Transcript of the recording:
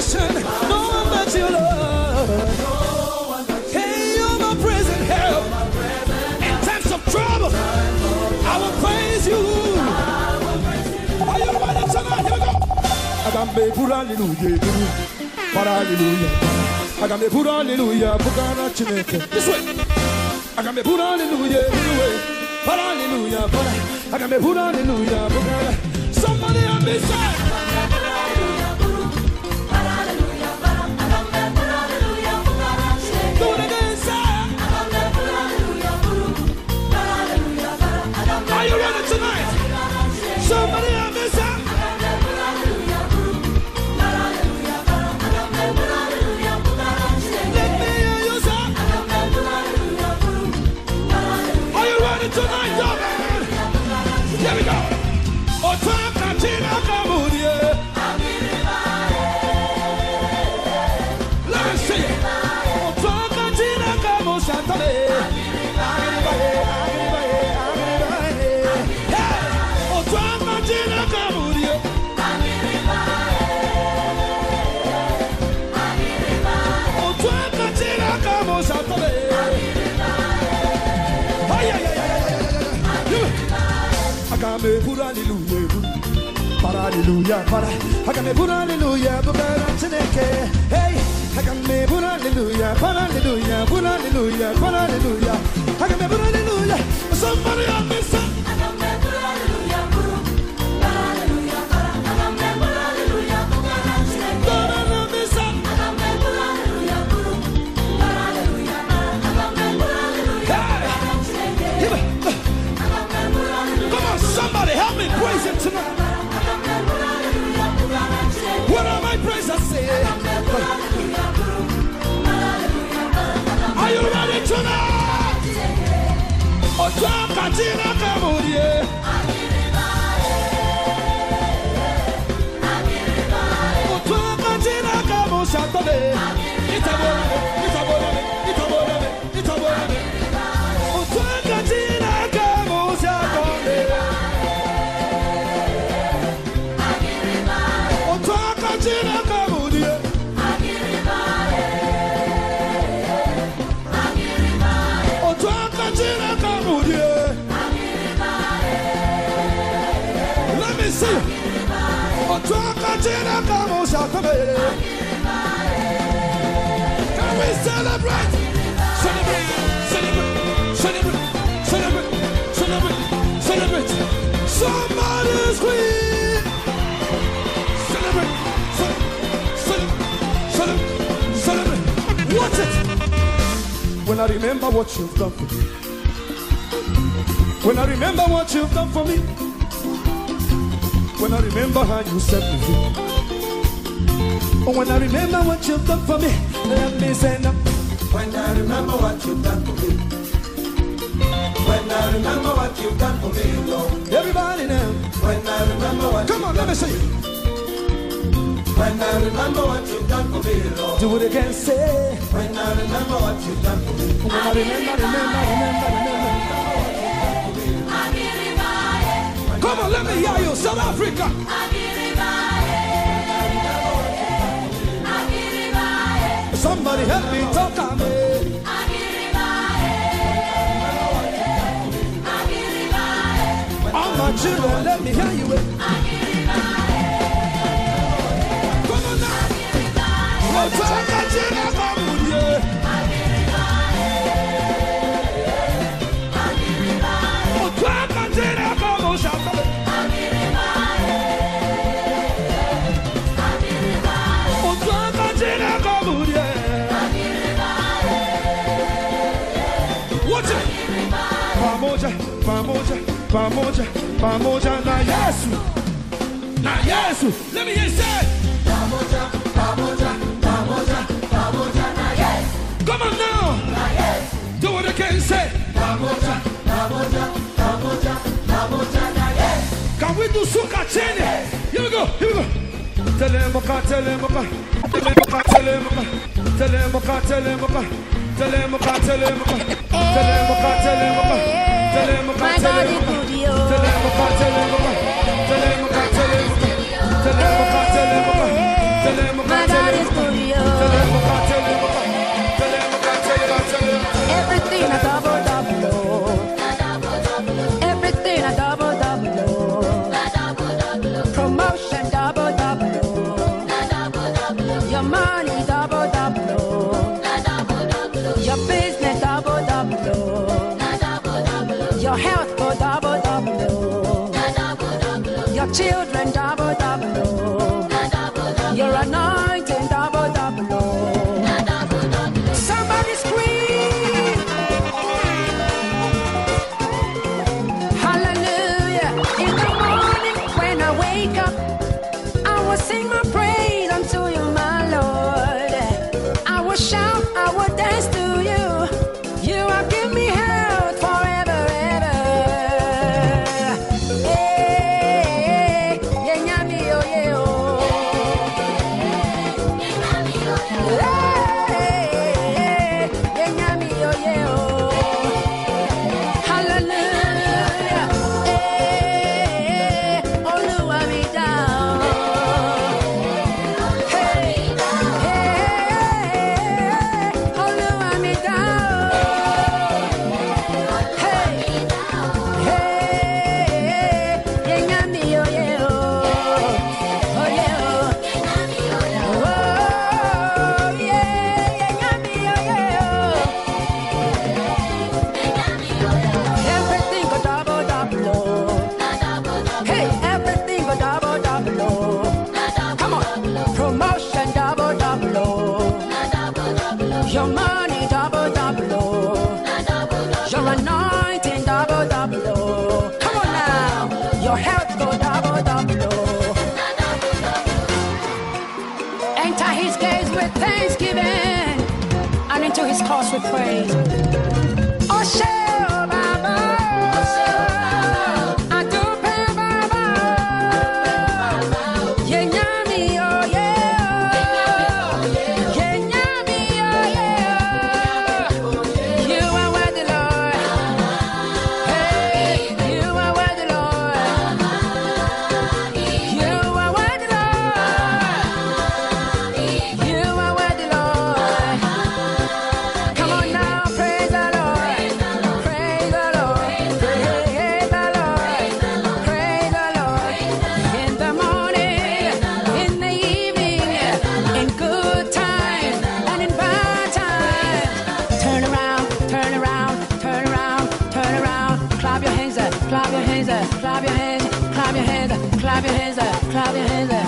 salvation, no one but you, Lord. Hey, you're my present help in times of trouble. I will praise you. Are you ready tonight? Here we go. I got me put hallelujah, but hallelujah. I got me put hallelujah, but this way. I got me put hallelujah, but hallelujah, but I got me put hallelujah, but somebody on this side. Do it again, sir. Are you ready tonight? Somebody on this side. Let me hear you, sir. Are you ready tonight, man? Here we go. Oh, time cantina come on, yeah. Let me see it. Oh, time cantina come on, Saturday. Hey, oh, time cantina come on, yeah. Oh, time cantina come on, Saturday. I got me put hallelujah, para hallelujah, para. I got me put hallelujah, but I'm today. Hey, I got me put hallelujah, para hallelujah, put hallelujah, para hallelujah. I got me put hallelujah. Somebody help me, son. I got me put hallelujah, para hallelujah, para. I got me put hallelujah, but I'm today. God, I love me, son. I got me put hallelujah, para hallelujah, para. I got me put hallelujah, but I'm today. Somebody help me praise him tonight. What am I praise? I say. Are you ready tonight? Oh, John Katina Kamurie. Oh, John Katina Kamusatale. It's a word. It's a word. It's a word. It's a word. Oh, John Katina Kamusatale. Let me see. Can we celebrate? Celebrate, celebrate, celebrate, celebrate, celebrate, celebrate. Somebody's queen. Celebrate, celebrate, celebrate, celebrate. Watch it. When I remember what you've done for me. When I remember what you've done for me. When I remember how you set me free. Oh, when I remember what you've done for me. Let me say now. When I remember what you've done for me. When I remember what you've done for me, Lord. Everybody now. When I remember what. Come on, let me see it. When I remember what you've done for me, Lord. Do it again, say. When I remember what you've done for me. When I remember. Come on, let me hear you, South Africa. Somebody help me talk to me. All my children, let me hear you. Come on now. Pamoja na Yesu, na Yesu. Let me hear you say. Pamoja na Yesu. Come on now. Na Yesu. Do what I can say. Pamoja na Yesu. Can we do suka chene? Here we go. Telemoka. My God is his gates with thanksgiving and into his courts with praise. Oh, shall Baba, Adupe Baba, Yenyami, oh yeah, Yenyami, oh yeah. You are worthy, Lord. Hey, you are worthy, Lord. You are worthy, Lord. You are worthy, Lord. Come on now, praise the Lord. Praise the Lord. Praise the Lord. Praise the Lord. In the morning, in the evening, in good times and in bad times. Turn around, turn around, turn around, turn around. Clap your hands up, clap your hands up, clap your hands, clap your hands up, clap your hands up, clap your hands up.